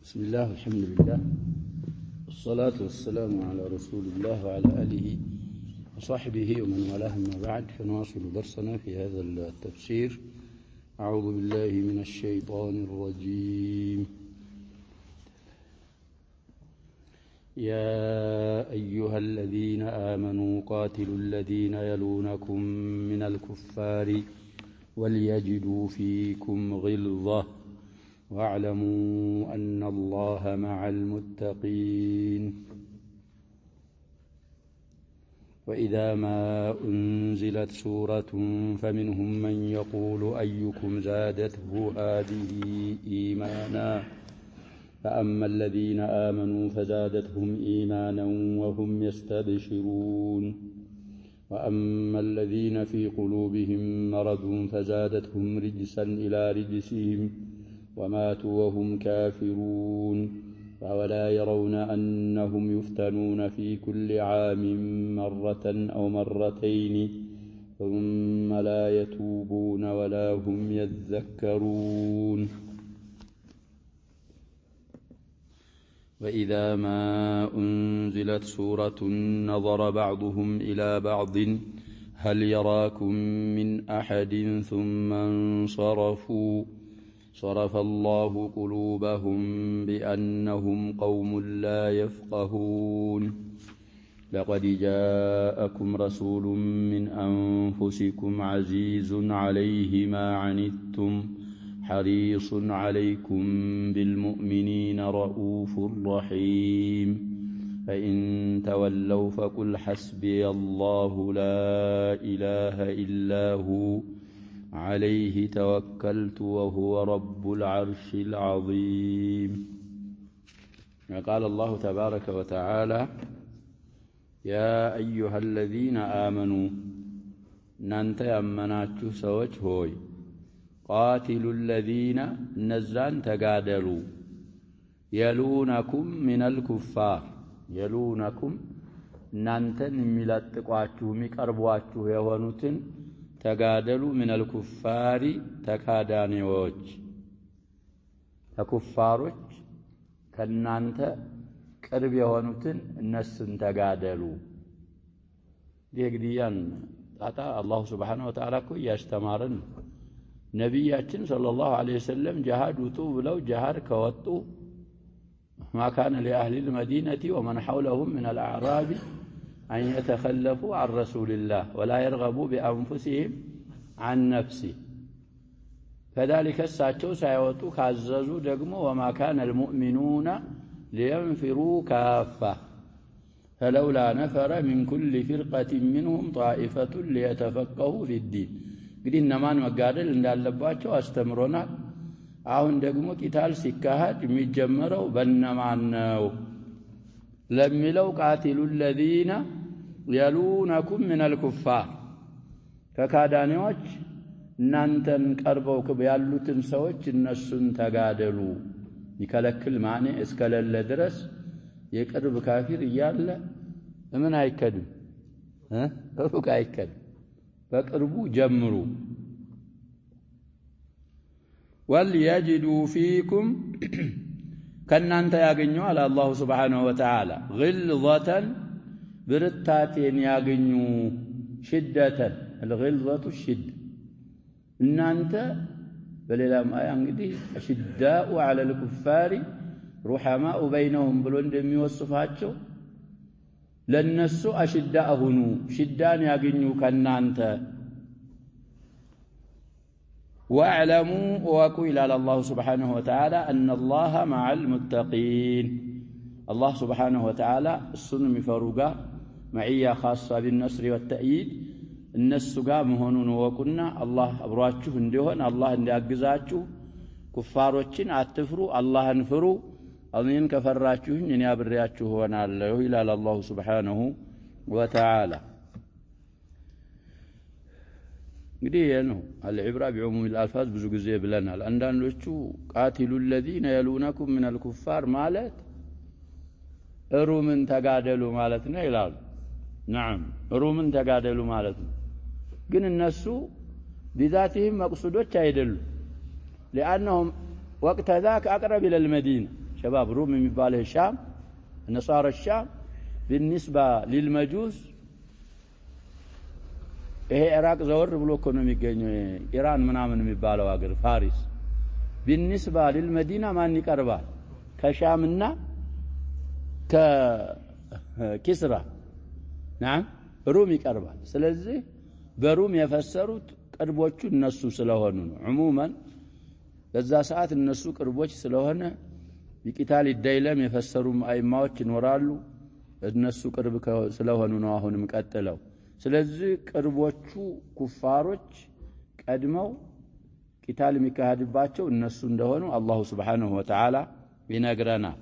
بسم الله والحمد لله والصلاة والسلام على رسول الله وعلى آله وصحبه ومن والاه ما بعد فنواصل درسنا في هذا التفسير. أعوذ بالله من الشيطان الرجيم. يا أيها الذين آمنوا قاتلوا الذين يلونكم من الكفار وليجدوا فيكم غلظة واعلموا أن الله مع المتقين. وإذا ما أنزلت سورة فمنهم من يقول أيكم زادته هذه إيمانا فأما الذين آمنوا فزادتهم إيمانا وهم يستبشرون وأما الذين في قلوبهم مرض فزادتهم رجسا إلى رجسهم وماتوا وهم كافرون فولا يرون أنهم يفتنون في كل عام مرة أو مرتين ثم لا يتوبون ولا هم يذكرون. وإذا ما أنزلت سورة نظر بعضهم إلى بعض هل يراكم من أحد ثم انصرفوا صرف الله قلوبهم بأنهم قوم لا يفقهون. لقد جاءكم رسول من أنفسكم عزيز عليه ما عنتم حريص عليكم بالمؤمنين رؤوف رحيم فإن تولوا فقل حسبي الله لا إله إلا هو عليه توكلت وهو رب العرش العظيم. قال الله تبارك وتعالى يا أيها الذين آمنوا نانت يمناتشو سوچ هوي قاتلوا الذين نزان تقادلوا يلونكم من الكفار يلونكم نانتن ملاتقواتشو ميقربواتشو يهونوتن تقادلوا من الكفار تكاداني ووج تكفاروج كنانت قرب يهونوتن النسن تقادلوا ديك ديان الله سبحانه وتعالى كو ياشتمارن نبياتنا صلى الله عليه وسلم جهاد وطوب لو جهاد كوطو ما كان لأهل المدينة ومن حولهم من الأعراب أن يتخلفوا عن رسول الله ولا يرغبوا بأنفسهم عن نفسه فذلك الساتو سيوتو كعززوا دقموا وما كان المؤمنون لينفروا كافة فلولا نفر من كل فرقة منهم طائفة ليتفقهوا في الدين قد إنما مقادل إن اللباتو أستمرنا አሁን ደግሞ ቂታል ሲካሄድ የሚጀመረው በእነማን ነው ለሚለው ቃቲሉ الذين يلونكم من الكفار ከካዳኔዎች እናንተን ቀርበው ያሉትን ሰዎች እነሱን ተጋደሉ ይከለክል ማኔ እስከለለ ድረስ የቅርብ ካፊር እያለ ምን አይከድም ሩቅ አይከድም በቅርቡ ጀምሩ وليجدوا فيكم كنانت ያገኙ على الله سبحانه وتعالى غلظة برتاتين ያገኙ شدة الغلظة الشدة እናንተ በሌላም አያ እንግዲህ ሽዳኡ على الكفار رحماء بينهم ብሎ እንደሚወስፋቸው ለነሱ አሽዳእ ሁኑ ሽዳን ያገኙ ከናንተ واعلموا وقوا إلى الله سبحانه وتعالى أن الله مع المتقين. الله سبحانه وتعالى السنم فروقا معية خاصة بالنصر والتأييد النسقا مهونون وقلنا الله أبراجه اندهون الله اندهقزاته كفاروچين اتفروا الله انفروا أظن كفراجهن ينياب الرياجه ونعليه إلى الله سبحانه وتعالى. እንግዲህ ነው العبرة بعموم الالفاظ ብዙ ጊዜ ብለናል አንዳንዶቹ قاتلوا الذين يلونكم من الكفار ማለት ሩምን ተጋደሉ ማለት ነው ይላሉ نعم ሩምን ተጋደሉ ማለት ነው ግን እነሱ بذاتهم مقصودዎች አይደሉም لأنهم وقت ذاك أقرب إلى المدينة شباب روم የሚባለው ሻም ነሳራ ሻም بالنسبه للمجوس ይሄ ኢራቅ ዘወር ብሎ እኮ ነው የሚገኘው ኢራን ምናምን የሚባለው ሀገር ፋሪስ بالنسبه للمدينه ማን ይቀርባል ከሻምና ከኪስራ نعم روم ይቀርባል ስለዚህ በሩም የፈሰሩት ቅርቦቹ እነሱ ስለሆኑ ነው عموما በዛ ሰዓት እነሱ ቅርቦች ስለሆነ ቢቂታል ይደይለም የፈሰሩ አይማዎች ይኖራሉ እነሱ ቅርብ ስለሆኑ ነው አሁንም ቀጥለው ስለዚህ ቅርቦቹ ኩፋሮች ቀድመው ቂታል የሚካሄድባቸው እነሱ እንደሆኑ አላህ Subhanahu Wa Ta'ala ይነግረናል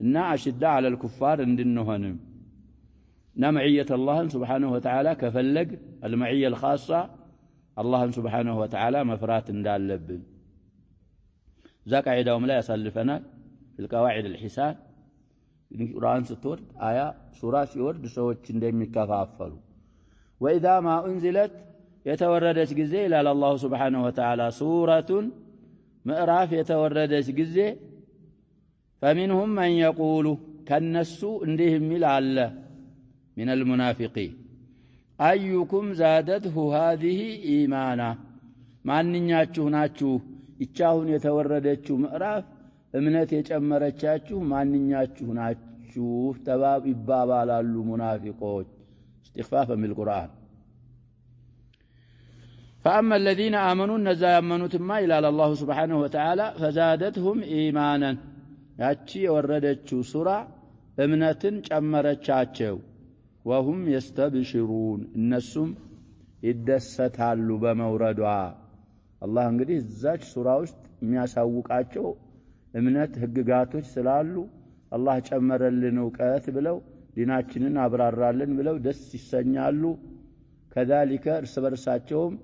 እና አሽዳ على الكفار እንድንሆንም نمعية الله سبحانه وتعالى كفلق المعية الخاصة الله سبحانه وتعالى مفرات اندالبن ذاك عيدهم لا يصلفنا في القواعد الحسان القرآن ستورد آية سورة سورد سوچ اندهم يكفافلوا وإذا ما أنزلت يتوردت جزء إلى الله سبحانه وتعالى سورة مئراف يتوردت جزء فمنهم من يقول كالنسو اندهم ملعله من المنافقين أيكم زادته هذه إيمانا ማንኛችሁ ናችሁ ይቻሁን የተወረደችው ምዕራፍ እምነት የጨመረቻችሁ ማንኛችሁ ናችሁ ተባብ ይባባላሉ ሙናፊቆች استخفافا بالقرآن فأما الذين آمنوا نزا يمنوا إلى الله سبحانه وتعالى فزادتهم إيمانا ያቺ የወረደችው ሱራ እምነትን ጨመረቻቸው وهم يستبشرون النسم ይደሰታሉ በመውረዷ አላህ እንግዲህ እዛች ሱራ ውስጥ የሚያሳውቃቸው እምነት ህግጋቶች ስላሉ አላህ ጨመረልን ዕውቀት ብለው ዲናችንን አብራራልን ብለው ደስ ይሰኛሉ كذلك እርስ በርሳቸውም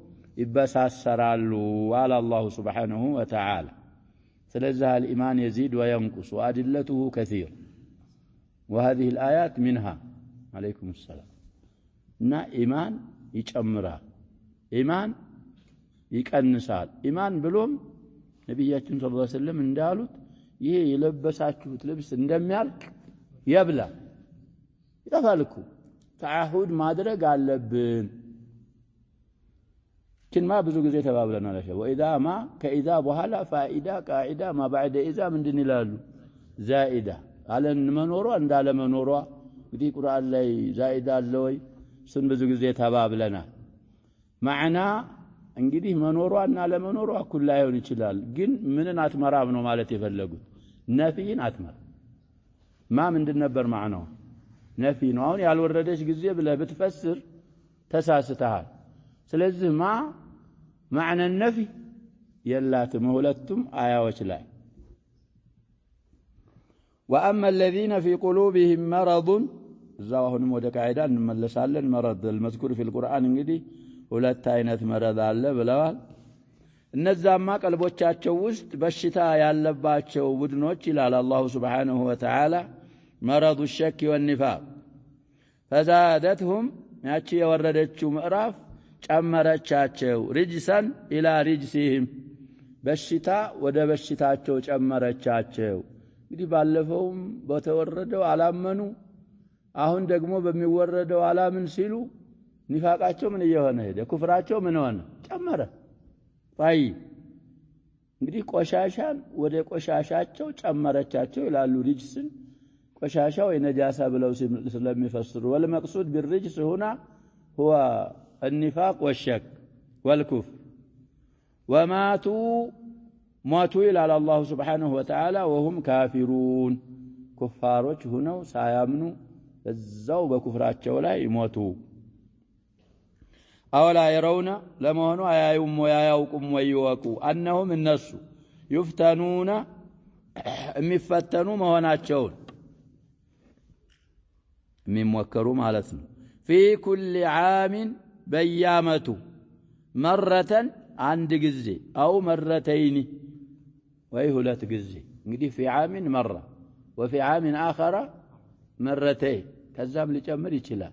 ይበሳሰራሉ على الله سبحانه وتعالى ስለዚህ الإيمان يزيد وينقص وأدلته كثير وهذه الآيات منها عليكم السلام نا إيمان يጨምራል ኢማን ይቀንሳል ኢማን ብሎም ነብያችን ሰለላሁ ዐለይሂ ወሰለም እንዳሉት ይሄ የለበሳችሁት ልብስ እንደሚያልቅ ይብላ ይጣፋልኩ ተዓሁድ ማድረግ አለብን كلمة ብዙ ጊዜ ተባብለናል وإذا ما كإذا በኋላ فائدة قاعدة ما بعد إذا ምንድን ይላሉ زائدة አለን መኖሯ እንዳለ መኖሯ እንግዲህ ቁርአን ላይ زائدة አለ ወይ ስን ብዙ ጊዜ ተባብለናል ማዕና እንግዲህ መኖሯና ለመኖሯ እኩል ላይሆን ይችላል ግን ምንን አትመራም ነው ማለት የፈለጉት ነፊን አትመራ ማ ምንድን ነበር ማዕናው ነፊ ነው አሁን ያልወረደች ጊዜ ብለህ ብትፈስር ተሳስተሃል ስለዚህ ማ ማዕና ነፊ የላትም ሁለቱም አያዎች ላይ وأما الذين في قلوبهم مرض ዛሁንም ወደ ቃይዳ እንመለሳለን مرض المذكور في القرآن እንግዲህ ሁለት አይነት መረዝ አለ ብለዋል እነዛማ ቀልቦቻቸው ውስጥ በሽታ ያለባቸው ቡድኖች ይላል አላህ Subhanahu Wa Ta'ala مرض الشك والنفاق فزادتهم ያቺ የወረደችው ምዕራፍ ጨመረቻቸው رجسا الى رجسهم በሽታ ወደ በሽታቸው ጨመረቻቸው እንግዲህ ባለፈውም በተወረደው አላመኑ አሁን ደግሞ በሚወረደው አላምን ሲሉ ኒፋቃቸው ምን እየሆነ ሄደ ኩፍራቸው ምን ሆነ ጨመረ ፋይ እንግዲህ ቆሻሻን ወደ ቆሻሻቸው ጨመረቻቸው ይላሉ ሪጅስን ቆሻሻው የነጃሳ ብለው ስለሚፈስሩ والمقصود بالرجس هنا هو النفاق والشك والكفر وماتوا إلى الله سبحانه وتعالى وهم كافرون كفاروች ሆነው ሳያምኑ እዛው በኩፍራቸው ላይ ይሞቱ أولا يرون لما هنوا آيهم ويايوكم ويوكوا أنهم الناس يفتنون مفتنوا مهناتشون من موكروا مالتنا في كل عام بيامة مرة عند جزي أو مرتين ويهلت جزي نقدي في عام مرة وفي عام آخر مرتين كذاب لجمر يشلا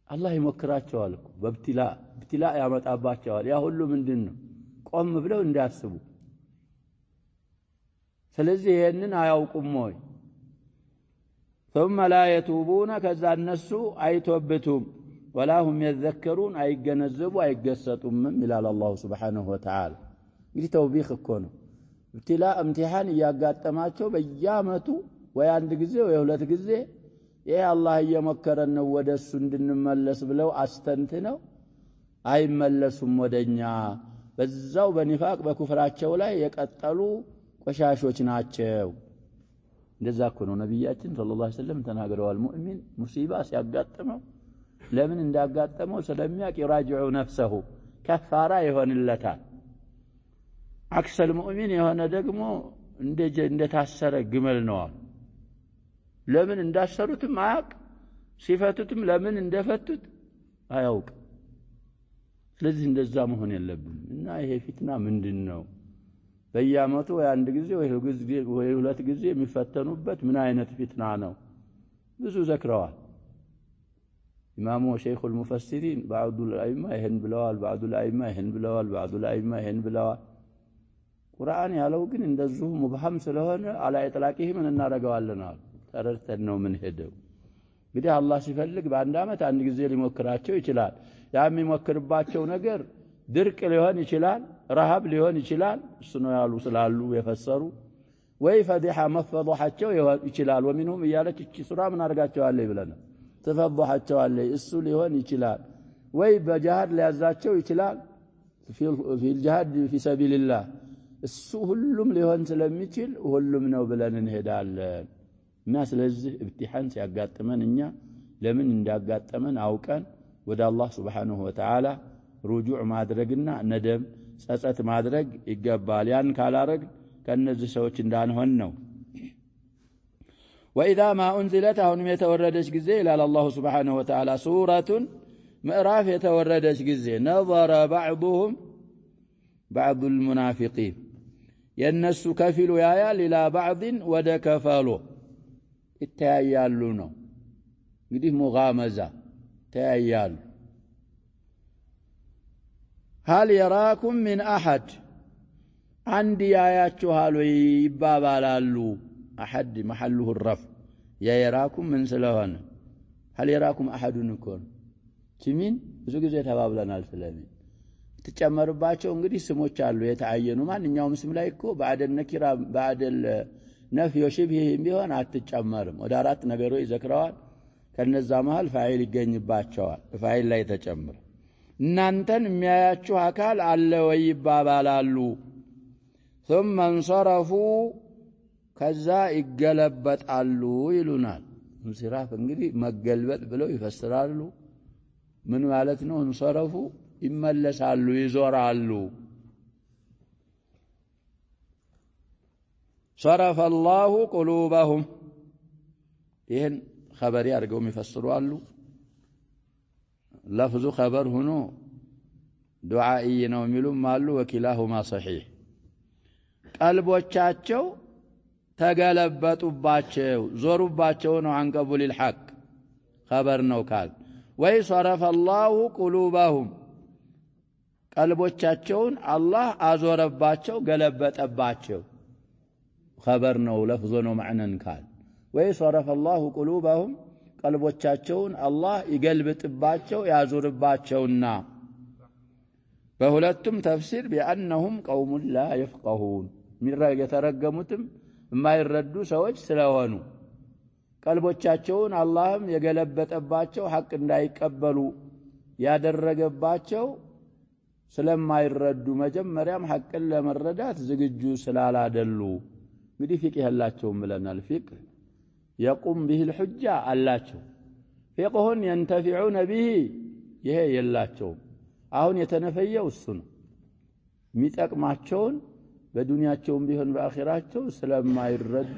الله يمكراቸዋል እኮ በብትላ ያመጣባቸዋል ያ ሁሉ ምንድነው ቆም ብለው እንዳያስቡ ስለዚህ ይሄንን አያውቁም ወይ ثم لا يتوبون ከዛ እነሱ አይተውበቱም ولا هم يذكرون አይገነዘቡ አይገሰጡም ይላል አላህ Subhanahu Wa Ta'ala እንግዲህ ተውቢኽ እኮ ነው ብትላ እምቲሃን ያጋጠማቸው በየአመቱ ወይ አንድ ጊዜ ወይ ሁለት ጊዜ ይሄ አላህ እየመከረን ነው ወደሱ እንድንመለስ ብለው አስተንትነው አይመለሱም ወደኛ በዛው በኒፋቅ በኩፍራቸው ላይ የቀጠሉ ቆሻሾች ናቸው እንደዛ እኮ ነው ነብያችን ሰለላሁ ዐለይሂ ወሰለም ተናግረዋል ሙእሚን ሙሲባ ሲያጋጥመው ለምን እንዳጋጠመው ስለሚያቅ ይራጅዑ ነፍሰሁ ከፋራ ይሆንለታል አክሰል ሙእሚን የሆነ ደግሞ እንደታሰረ ግመል ነው ለምን እንዳሰሩትም አያውቅ ሲፈቱትም ለምን እንደፈቱት አያውቅ ስለዚህ እንደዛ መሆን የለብንም እና ይሄ ፊትና ምንድነው በየአመቱ ወይ አንድ ጊዜ ወይ ሁለት ጊዜ የሚፈተኑበት ምን አይነት ፊትና ነው ብዙ ዘክረዋል ኢማሙ ሸይኹል ሙፈሲሪን ባዕዱል አይማ ይሄን ብለዋል ባዕዱል አይማ ይሄን ብለዋል ባዕዱል አይማ ይሄን ብለዋል ቁርአን ያለው ግን እንደዚሁ ሙብሃም ስለሆነ አላ ኢጥላቂሂ ምን እናረጋዋለን ተረድተን ነው ምን ሄደው እንግዲህ አላህ ሲፈልግ በአንድ አመት አንድ ጊዜ ሊሞክራቸው ይችላል ያ የሚሞክርባቸው ነገር ድርቅ ሊሆን ይችላል ረሃብ ሊሆን ይችላል እሱ ነው ያሉ ስላሉ የፈሰሩ ወይ ፈዲሃ መፈضحቸው ይችላል ወሚንሁም ይያለች እቺ ሱራ ምን አርጋቸዋለሁ ይብለናል ተፈضحቸዋለሁ እሱ ሊሆን ይችላል ወይ በጂሃድ ሊያዛቸው ይችላል في الجهاد في سبيل الله እሱ ሁሉም ሊሆን ስለሚችል ሁሉም ነው ብለን እንሄዳለን እና ስለዚህ እብቲሃን ሲያጋጥመን እኛ ለምን እንዳጋጠመን አውቀን ወደ አላህ Subhanahu Wa Ta'ala ሩጁዕ ማድረግና ነደም ጸጸት ማድረግ ይገባል ያን ካላረግ ከነዚህ ሰዎች እንዳንሆን ነው وإذا ما أنزلت አሁንም የተወረደች ጊዜ ይላል አላህ Subhanahu Wa Ta'ala ሱረቱን ምዕራፍ የተወረደች ጊዜ نظر بعضهم بعض المنافقين የነሱ ከፊሉ ያያል ኢላ بعض ወደ ከፈሉ ይተያያሉ ነው እንግዲህ ሙጋመዛ ተያያሉ هل يراكم من أحد عند ياياتشوها يبابالالو أحد محله الرفع يراكم من سلوان هل يراكم أحد نكون تمين ብዙ ጊዜ ተባብለናል ስለሚን ተጨመርባቸው እንግዲህ ስሞች አሉ የተአየኑ ማንኛውም ስም ላይ እኮ بعد النكرة بعد النفي وشبه ቢሆን አትጨመርም ወደ አራት ነገሮች ዘክረዋል ከነዛ መሃል ፋይል ይገኝባቸዋል ፋይል ላይ ተጨምር እናንተን የሚያያችሁ አካል አለ ወይ ይባባላሉ ثم انصرفوا ከዛ ይገለበጣሉ ይሉናል እንስራፍ እንግዲህ መገልበጥ ብለው ይፈስራሉ ምን ማለት ነው እንሰረፉ ይመለሳሉ ይዞራሉ صرف الله قلوبهم ይሄን خبري አድርገው የሚፈስሩ አሉ لفظ خبر هنا دعائي ነው የሚሉም አሉ وكلاهما صحيح ቀልቦቻቸው ተገለበጡባቸው ዞሩባቸው ነው عن قبول الحق خبر ነው ካል ወይ صرف الله قلوبهم ቀልቦቻቸውን አላህ አዞረባቸው ገለበጠባቸው خبر ነው لفظ ነው معنى ካል ወይ صرف الله قلوبهم ቀልቦቻቸውን አላህ ይገልብጥባቸው ያዞርባቸውና በሁለቱም ተፍሲር بانهم قوم لا يفقهون የተረገሙትም የማይረዱ ሰዎች ስለሆኑ ቀልቦቻቸውን አላህም የገለበጠባቸው ሐቅ እንዳይቀበሉ ያደረገባቸው ስለማይረዱ መጀመሪያም ሐቅን ለመረዳት ዝግጁ ስላላደሉ እንግዲህ ፍቅህ ያላቸውም ብለናል ፍቅህ يقوم به الحجة አላቸው فقهን ينتفعون به ይሄ የላቸውም አሁን የተነፈየው እሱ ነው የሚጠቅማቸውን በዱንያቸውም ቢሆን በአኺራቸው ስለማይረዱ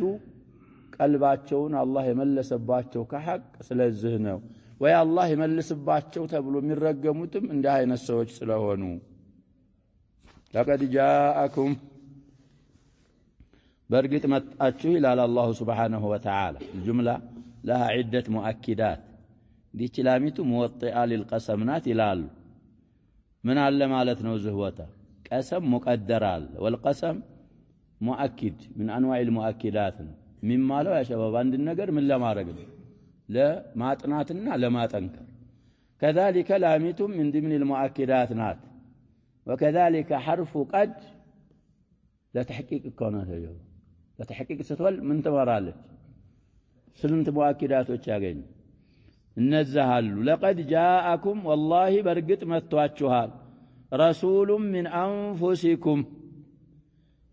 ቀልባቸውን አላህ የመለሰባቸው ከሐቅ ስለዚህ ነው ወይ አላህ ይመልስባቸው ተብሎ የሚረገሙትም እንደ አይነት ሰዎች ስለሆኑ لقد جاءكم برقت متأتشو إلى الله سبحانه وتعالى الجملة لها عدة مؤكدات دي تلاميتو موطئة للقسمنات إلال من علم علت نوزهوته قسم مقدرال والقسم مؤكد من أنواع المؤكدات مما له يا شباب عند النجر من لا ما رجل لا ما تناتنا لما تنكر كذلك لامتم من ضمن المؤكدات نات وكذلك حرف قد لا تحقيق الكونات اليوم لا تحقيق ستول من تمارالك سلمت مؤكدات وتشاغين النزهال لقد جاءكم والله برقت متواچوال رسول من أنفسكم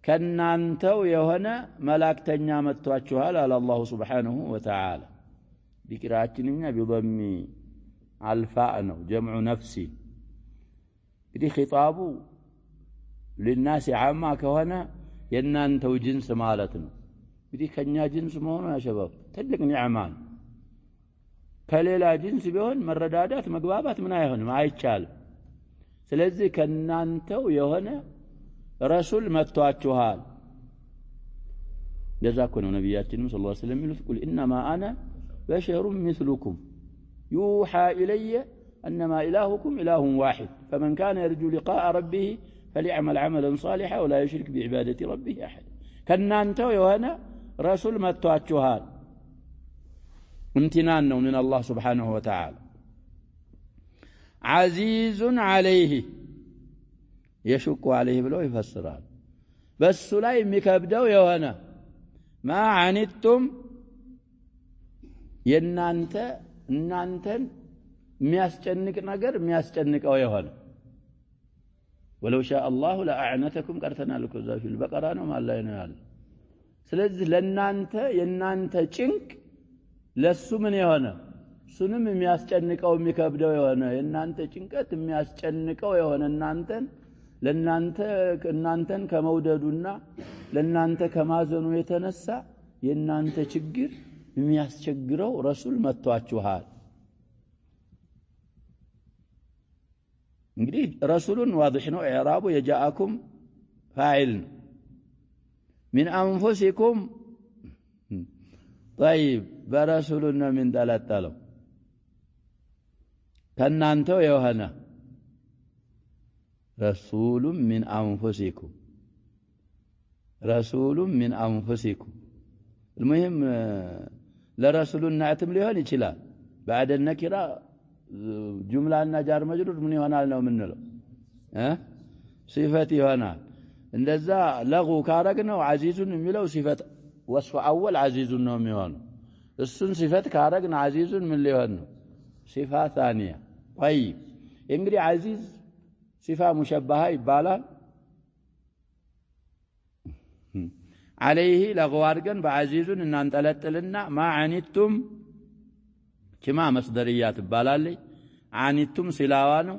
كنانتو يهنا ملاكتنيا متواچوال على الله سبحانه وتعالى بقراءتنا بضم الفاء جمع نفسي دي خطابه للناس عامة كهنا ينانتو جنس مالتنا دي كنيا جنس مهونو يا شباب تلك نعمان كليلا جنس بيهون مردادات مقبابات من ايهون ما يتشال سلازي كنانتو يهنا رسول متواچوال جزاكم نبياتنا صلى الله عليه وسلم يقول إنما أنا بشر مثلكم يوحى إلي أنما إلهكم إله واحد فمن كان يرجو لقاء ربه فليعمل عملا صالحا ولا يشرك بعبادة ربه أحد كنا أنتو يوانا رسول متواچوهال امتنان من الله سبحانه وتعالى عزيز عليه يشك عليه بلو يفسرال بس لا يمكبدو يوانا ما عنتم እናንተን የሚያስጨንቅ ነገር የሚያስጨንቀው ይሆን ولو شاء الله لاعنتكم قرتنا لكم ذا في البقره ነው ማለት ነው ያለ ስለዚህ ለናንተ የናንተ ጭንቅ ለሱ ምን የሆነ ሱንም የሚያስጨንቀው የሚከብደው የሆነ የናንተ ጭንቀት የሚያስጨንቀው የሆነ እናንተን ከመውደዱና ለናንተ ከማዘኑ የተነሳ የናንተ ችግር የሚያስቸግረው ረሱል መጥቷችኋል እንግዲህ ረሱሉን واضح ነው ኢዕራቡ የጃአኩም ፋኢል من انفسكم طيب برسولنا من ተለጠለው ከናንተው የሆነ رسول من انفسكم رسول من انفسكم المهم لرسولنا اتم ሊሆን ይችላል بعد النكره جملهና ጃር መጅሩር ምን ይሆናል ነው ምንለው صفه ይሆናል እንደዛ ለጉ ካረግነው عزيزን የሚለው صفه وصف اول عزيزን ነው የሚሆነው እሱን صفه ካረግን عزيزን ምን ሊሆን ነው صفه ثانيه طيب እንግዲህ عزيز صفه مشبهه ይባላል عليه لغوارقن بعزيزن ان انطلطلنا ما عنيتم كما مصدريات بالالي عنيتم سلاوانو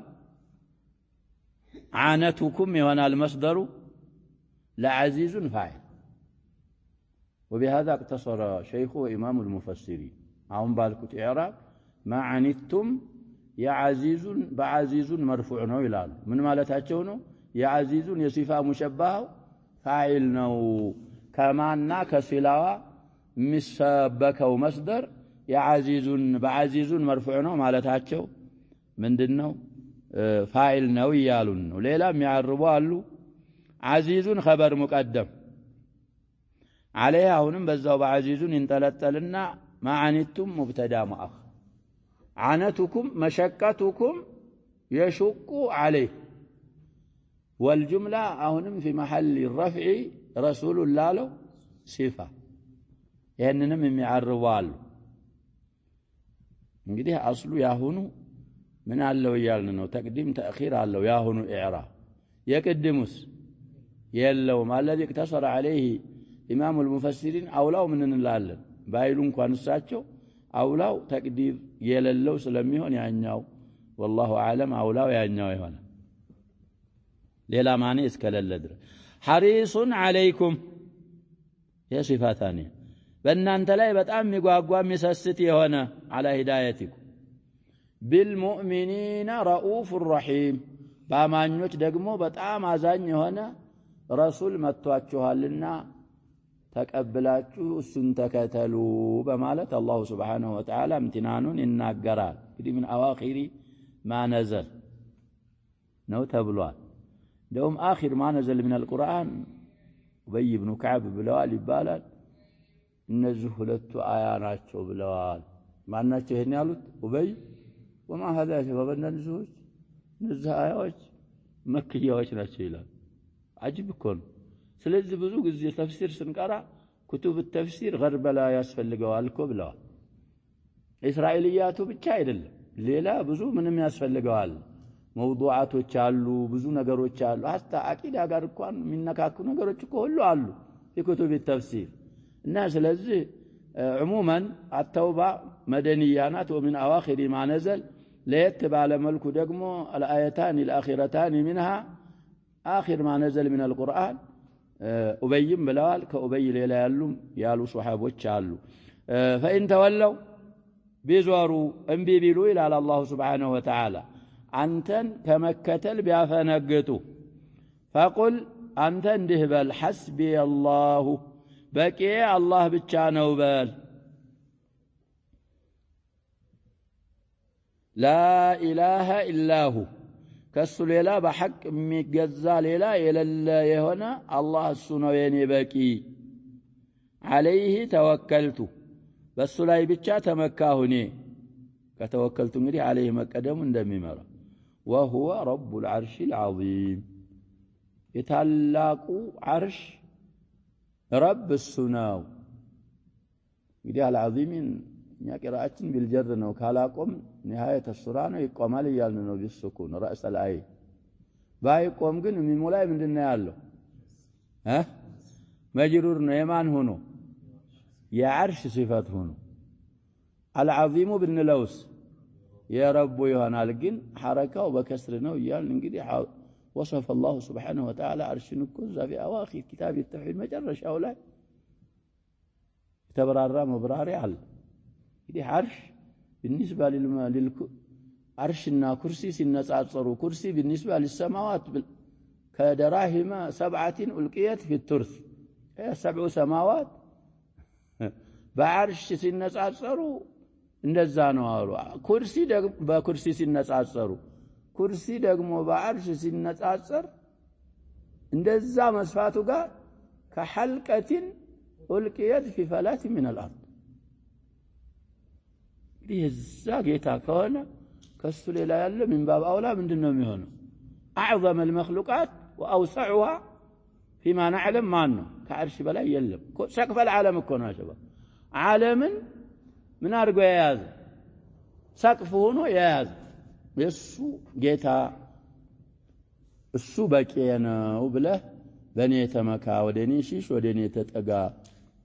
عانتكم يهنا المصدر لعزيز فاعل وبهذا اقتصر شيخ وامام المفسرين عم بالكت اعراب ما عنيتم يا عزيز بعزيز مرفوع نو يلال من مالتاچو نو يا عزيز يصفه مشبهه فاعل نو كمانا كسلاوا مسبكው مصدر يا عزيز بعزيز مرفوع ነው ማለታቸው ምንድነው فاعل ነው ይያሉን ነው ሌላም ያርቡ አሉ عزيز خبر مقدم عليه አሁንም በዛው بعزيز እንጠለጠልና ما عنتم مبتدا مؤخر عنتكم مشقتكم يشق عليه والجمله አሁንም في محل الرفع رسول الله له صفه ይሄንንም የሚያርቡ አሉ እንግዲህ አስሉ ያሁኑ ምን አለው ይያልን ነው ተቅዲም ተአኺር አለው ያሁኑ ኢዕራብ የቅድሙስ የለው ማለት ይክተሰረ عليه امام المفسرين አውላው ምን እንላለን ባይሉ እንኳን እሳቸው አውላው ተቅዲር የሌለው ስለሚሆን ያኛው والله اعلم አውላው ያኛው ይሆናል ሌላ ማኔ እስከለለ ድረስ حريص عليكم يا صفه ثانيه በእናንተ ላይ በጣም የሚጓጓ የሚሰስት የሆነ على هدايتكم بالمؤمنين رؤوف رحيم ባማኞች ደግሞ በጣም አዛኝ የሆነ ረሱል መጥቷችኋልና ተቀበላችሁ እሱን ተከተሉ በማለት አላህ Subhanahu Wa Ta'ala امتنانون ይናገራል እንግዲህ من اواخر ما نزل ነው ተብሏል دوم آخر ما نزل من القرآن ኡበይ ኢብኑ ከዕብ ብለዋል ይባላል እነዚህ ሁለቱ አያ ናቸው ብለዋል ማናቸው ይሄን ያሉት ኡበይ ወማ هذا شباب النزوج እነዚህ አያዎች መክያዎች ናቸው ይላል አጅብ እኮ ነው ስለዚህ ብዙ ጊዜ ተፍሲር ስንቀራ ኩቱብ التفسير ገርበላ ያስፈልገዋል እኮ ብለዋል እስራኤልያቱ ብቻ አይደለም ሌላ ብዙ ምንም ያስፈልገዋል موضوعاتዎች አሉ ብዙ ነገሮች አሉ አስታ አቂዳ ጋር እንኳን የሚነካኩ ነገሮች እኮ ሁሉ አሉ የኩቱብ التفسير እና ስለዚህ عموما التوبة مدنيانات ومن أواخر ما نزل ليتبع لملك دقمو الآيتان الأخيرتان منها آخر ما نزل من القرآن أبي بلال كأبي ليلا يالو يالو صحاب وچالو فإن تولوا بيزوروا انبي بيلو إلى الله سبحانه وتعالى أنتن كمكتل بيافنقتو فقل أنتن دهبل حسبي الله بكي الله بتشانو بال لا إله إلا هو كسو ليلا بحق ميقزا ليلا يللا يهونا الله السنوين بكي عليه توكلت بس لا يبتشا تمكاهني كتوكلت نري عليه مقدم اندمي مرة وهو رب العرش العظيم يتعلق عرش رب السناو يدي العظيمين يا قراءة بالجر نو كالاقوم نهاية السورة نو يقومال يالنا بالسكون رأس الآية باي قوم ግን የሚሞላይ ምንድነው ያለው مجرور ነው የማን ሆኖ የዓርሽ صفات ሆኖ العظيم بالنلوس يا رب يሆናል ግን حركاው በከስር ነው ይያልን እንግዲህ وصف الله سبحانه وتعالى عرشن كذا في أواخر كتاب التوحيد مجرش أولا تبرر مبراري على دي عرش بالنسبة عرشنا كرسي سنصاصروا كرسي بالنسبة للسماوات كدراهم 7 ألقيت في الترث 7 سماوات بعرش سنصاصروا እንደዛ ነው አሉ ኩርሲ በኩርሲ ሲነጻጸሩ ኩርሲ ደግሞ በአርሽ ሲነጻጸር እንደዛ መስፋቱ ጋር ከሐልቀቲን ኡልቂየት في فلات من الارض ይዛ ጌታ ከሆነ ከሱ ሌላ ያለ ምን ባብ አውላ ምንድነው የሚሆነው اعظم المخلوقات واوسعها فيما نعلم ما ነው ከአርሽ በላይ የለም ሰቅፈ العالم እኮ ነው شباب ዓለምን ምን አድርጎ ያያዝ ሰቅፍ ሆኖ ያያዝ የሱ ጌታ እሱ በቂ ነው ብለህ በኔ ተመካ ወደኔ ሽሽ ወደኔ ተጠጋ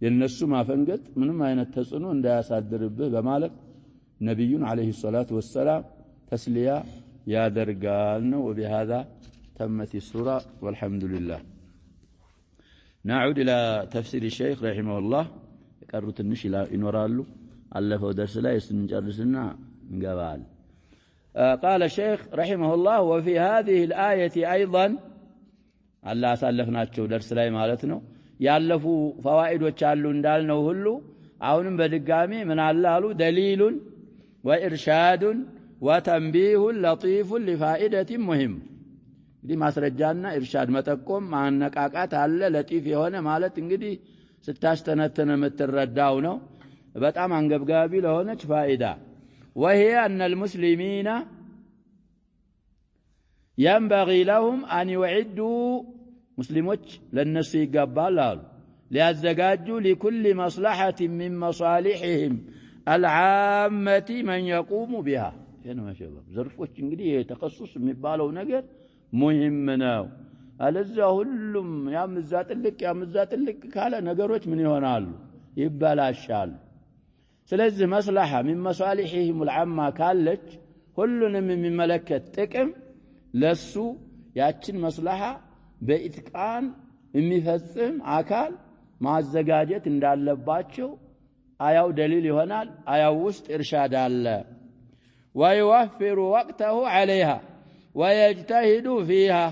የነሱ ማፈንገጥ ምንም አይነት ተጽዕኖ እንዳያሳድርብህ በማለት ነብዩን አለይሂ ሰላቱ ወሰለም ተስሊያ ያደርጋል ነው وبهذا تمت السوره والحمد لله نعود الى تفسير الشيخ رحمه الله يقروا ትንሽ ይኖራሉ አለፈው درس ላይ ስንጨርስና እንገባል قال الشيخ رحمه الله وفي هذه الآية أيضا الله سالفناچو درس ላይ ማለት ነው ያለፉ فوائدዎች አሉ እንዳልነው ሁሉ አሁንም በድጋሚ ምን አለ አሉ دليل وإرشاد وتنبيه لطيف لفائدة مهم دي ማስረጃና ኢርሻድ መጠቆም ማነቃቃት አለ ለጢፍ የሆነ ማለት እንግዲህ ስታስተነተነ የምትረዳው ነው በጣም አንገብጋቢ ለሆነች ፋይዳ وهي أن المسلمين ينبغي لهم أن يعدوا مسلموች ለነሱ ይገባል ليزدجاجوا لكل مصلحة من مصالحهم العامة من يقوم بها هنا ما شباب ዘርፎች እንግዲህ ተከሱስ የሚባለው ነገር ሙሂም ነው አለዛ ሁሉም ያምዛጥልቅ ካለ ነገሮች ምን ይሆናሉ ይበላሻሉ ስለዚህ መስላሃ من مصالحهم العامة ካለች ሁሉንም የሚመለከት ጥቅም ለሱ ያችን መስላሃ በኢትቃን የሚፈጽም አካል ማዘጋጀት እንዳለባቸው አያው ደሊል ይሆናል አያው ውስጥ ኢርሻድ አለ ويوفر وقته عليها ويجتهد فيها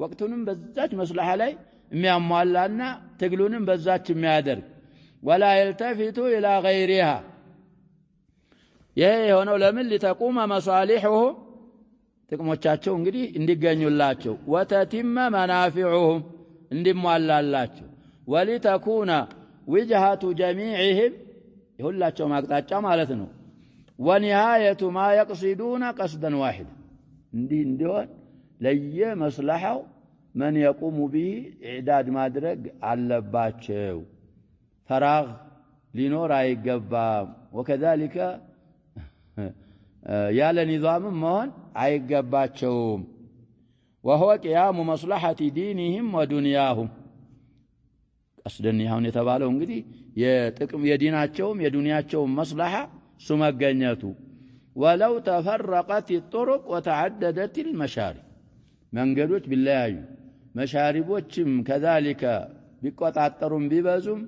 وقتንም በዛች መስላሃ ላይ የሚያሟላና ትግሉንም በዛች የሚያደርግ ولا يلتفت الى غيرها የሆነው ለምን لتقوم مصالحهم ጥቅሞቻቸው እንግዲህ እንዲገኙላቸው وتتم منافعهم እንዲሟላላቸው ولتكون وجهة جميعهم ሁላቸውም አቅጣጫ ማለት ነው ونهاية ما يقصدون قصدا واحدا እንዲሆን ለየመስለሐው من يقوم به إعداد ማድረግ አለባቸው ፈራግ ሊኖር አይገባም وكذلك ያለ نظام መሆን አይገባቸውም وهو قيام مصلحة دينهم ودنياهم قصدن ይሁን የተባለው እንግዲህ የጥቅም የዲናቸውም የዱንያቸውም መስለሐ ሱመገኘቱ ولو تفرقت الطرق وتعددت المشارب መንገዶች ቢለያዩ መሻሪቦችም كذلك ቢቆጣጠሩም ቢበዙም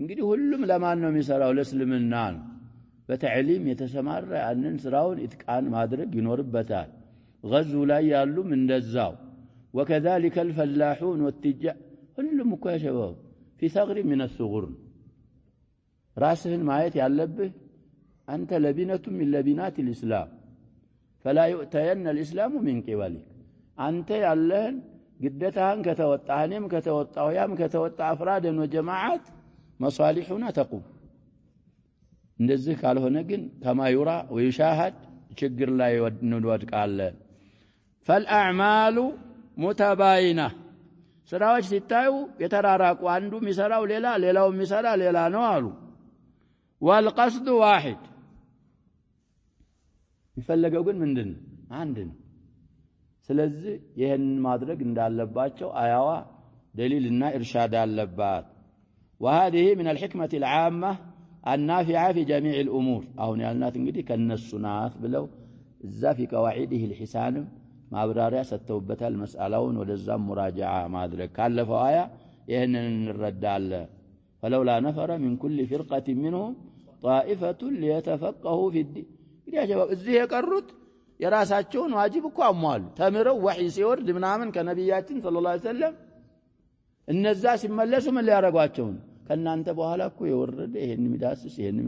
እንግዲህ ሁሉም ለማን ነው የሚሰራው ለእስልምና ነው በተዕሊም የተሰማራ ያንን ስራውን ኢትቃን ማድረግ ይኖርበታል غزو ላይ ያሉም እንደዛው وكذلك الفلاحون والتجار ሁሉም እኮ ያሸባው في ثغر من الثغور راسهن ማየት ያለብህ አንተ ለቢነቱ من لبنات الإسلام فلا يؤتين الإسلام من قبلك አንተ ያለህን ግዴታህን ከተወጣህንም ከተወጣው ያም ከተወጣ አፍራደን ወጀማዓት መሷሊሁና ተቁም እንደዚህ ካልሆነ ግን ከማዩራ ወይሻሃድ ችግር ላይ እንወድቃለን فالأعمال متباينة ስራዎች ሲታዩ የተራራቁ አንዱ የሚሰራው ሌላ ሌላው የሚሰራ ሌላ ነው አሉ والقصد واحد ይፈልገው ግን ምንድነው አንድ ነው ስለዚህ ይሄን ማድረግ እንዳለባቸው አያዋ ደሊልና ኢርሻድ አለባት وهذه من الحكمة العامة النافعة في جميع الأمور አሁን ያልናት እንግዲህ ከነሱናት ብለው እዛ في قواعده الحسان ማብራሪያ ሰጥተውበታል መስአላውን ወደዛም ሙራጃዓ ማድረግ ካለፈው አያ ይሄንን እንረዳለን فلولا نفر من كل فرقة منهم طائفة ليتفقهوا في الدين እንግዲህ አጀባ እዚህ የቀሩት የራሳቸውን ዋጅብ እኮ አሟሉ ተምረው ወህይ ሲወርድ ምናምን ከነብያችን ሰለላሁ ዐለይሂ ወሰለም እነዛ ሲመለሱ ምን ሊያረጋቸው ከናንተ በኋላ እኮ የወረደ ይሄን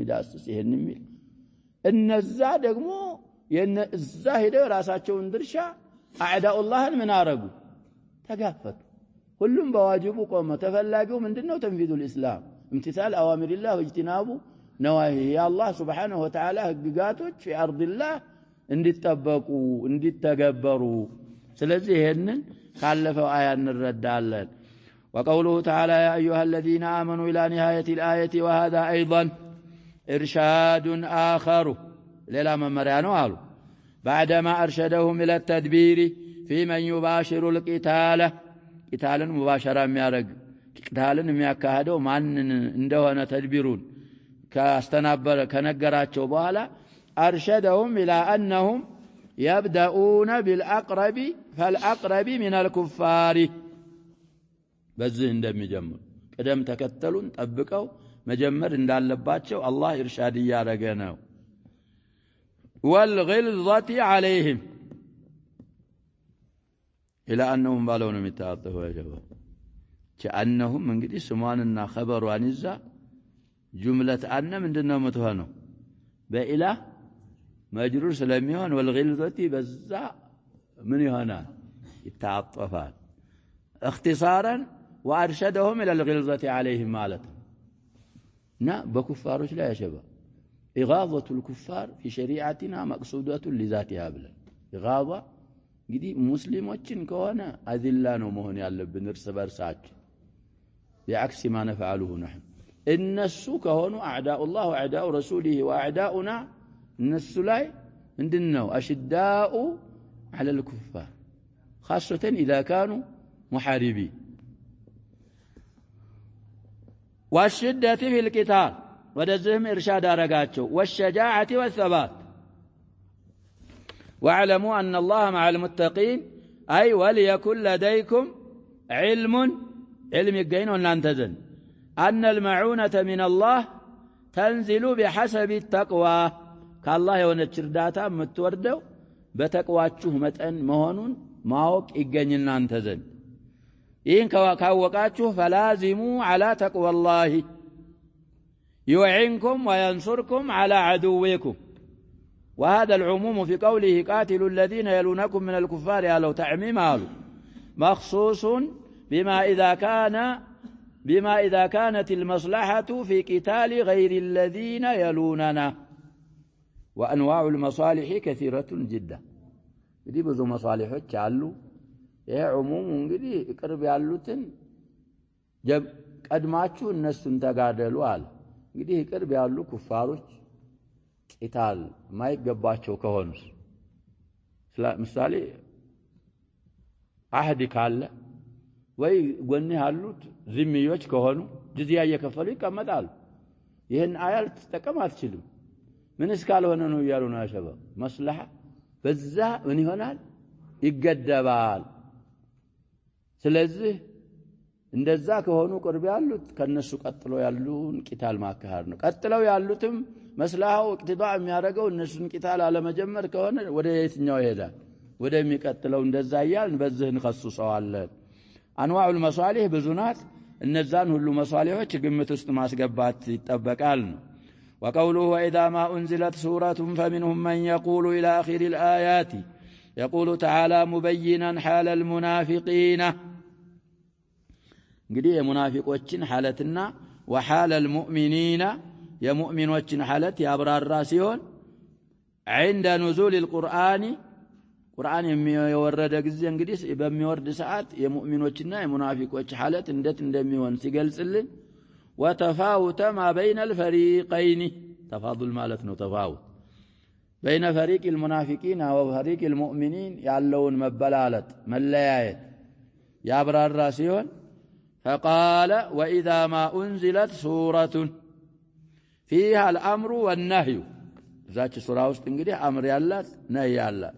ሚዳስስ ይሄን ሚል እነዛ ደግሞ እዛ ሄደው ራሳቸውን ድርሻ አዕዳኡላህን ምን አረጉ ተጋፈቱ ሁሉም በዋጅቡ ቆመ ተፈላጊው ምንድነው ተንፊዙል እስላም امتثال اوامر الله واجتناب نواهي الله سبحانه وتعالى ህግጋቶች في ارض الله እንዲጠበቁ እንዲተገበሩ ስለዚህ ይሄንን ካለፈው አያ እንረዳለን وقوله تعالى يا ايها الذين امنوا الى نهايه الايه وهذا ايضا ارشاد اخر للا ممريا ነው አሉ بعدما ارشدهم الى التدبير في من يباشر القتال قتالن مباشرة የሚያረግ قتالن የሚያካሂደው ማን እንደሆነ ተድቢሩን ካስተናበረ ከነገራቸው በኋላ ارشدهم الى انهم يبدأون بالاقرب فالاقرب من الكفار በዚህ እንደሚጀምሩ ቀደም ተከተሉን ጠብቀው መጀመር እንዳለባቸው አላህ ኢርሻድ ያረገ ነው والغلظة عليهم إلى أنهم بالون متعاطفوا يا شباب كأنهم እንግዲህ ስሟንና خبሯን ይዛ جملة أن ምንድነው መተሆነው በኢላ مجرور ስለሚሆን والغلظة በዛ ምን ይሆናል ይታጠፋል اختصارا وارشدهم الى الغلظة عليهم ማለት نا በኩፋሮች ላይ يا شباب إغاظة الكفار في شريعتنا مقصودة لذاتها بلا إغاظة እንግዲህ ሙስሊሞችን ከሆነ አዚላ ነው መሆን ያለብን እርስ በርሳችን بعكس ما نفعله نحن الناس كهونوا اعداء الله واعداء رسوله واعداؤنا الناس ላይ ምንድነው أشداء على الكفار خاصة إذا كانوا محاربين والشدة في القتال ودزهم إرشاد أرقاتشو والشجاعة والثبات واعلموا أن الله مع المتقين أي وليكن لديكم علم يقين وننتزن أن المعونة من الله تنزل بحسب التقوى كالله ونتشرداتا متوردو بتقواتشو متأن مهونون ماوك يقين وننتزن إن كاوكاتشو فلازموا على تقوى الله يعينكم وينصركم على عدوكم وهذا العموم في قوله قاتلوا الذين يلونكم من الكفار لو تعميم مخصوص بما إذا كان بما إذا كانت المصلحة في قتال غير الذين يلوننا وأنواع المصالح كثيرة جدا دي بزو مصالحዎች አሉ ይሄ ዑሙም እንግዲህ ቅርብ ያሉትን ቀድማችሁ እነሱን ተጋደሉ አለ እንግዲህ ቅርብ ያሉ ኩፋሮች ቂታል ማይገባቸው ከሆኑስ ምሳሌ አህድ ካለ ወይ ጎን ያሉት ዝምዮች ከሆኑ ጅዝያ እየከፈሉ ይቀመጣሉ ይሄን አያል ተጠቀም አትችልም ምን እስካልሆነ ነው ይያሉ ነው አሸባ መስለሐ በዛ ምን ይሆናል ይገደባል ስለዚህ እንደዛ ከሆኑ ቅርብ ያሉት ከነሱ ቀጥሎ ያሉን ቂታል ማካሃር ነው ቀጥለው ያሉትም መስለሐው እቅትባ የሚያደርገው እነሱን ቂታል አለመጀመር ከሆነ ወደ የትኛው ይሄዳል ወደሚቀጥለው እንደዛ ይያልን በዚህን خصصዋለን አንዋዑ المصالح ብዙናት እነዛን ሁሉ መሷሊሆች ግምት ውስጥ ማስገባት ይጠበቃል وقوله وإذا ما أنزلت سورة فمنهم من يقول إلى آخر الآيات يقول تعالى مبينا حال المنافقين እንግዲህ የሙናፊቆችን ሐለትና وحال المؤمنين የሙእሚኖችን ሐለት ያብራራ ሲሆን عند نزول القرآن ቁርአን የሚወረደ ጊዜ እንግዲህ በሚወርድ ሰዓት የሙእሚኖችና የሙናፊቆች ሐለት እንዴት እንደሚሆን ሲገልጽልን وتفاوت ما بين الفريقين تفاضل مالتنا تفاوت بين فريق المنافقين وفريق المؤمنين ያለውን መበላለጥ መለያየት ያብራራ ሲሆን فقال وإذا ما أنزلت سورة فيها الأمر والنهي ذات سورة ውስጥ እንግዲህ አምር ያላት ነህይ ያላት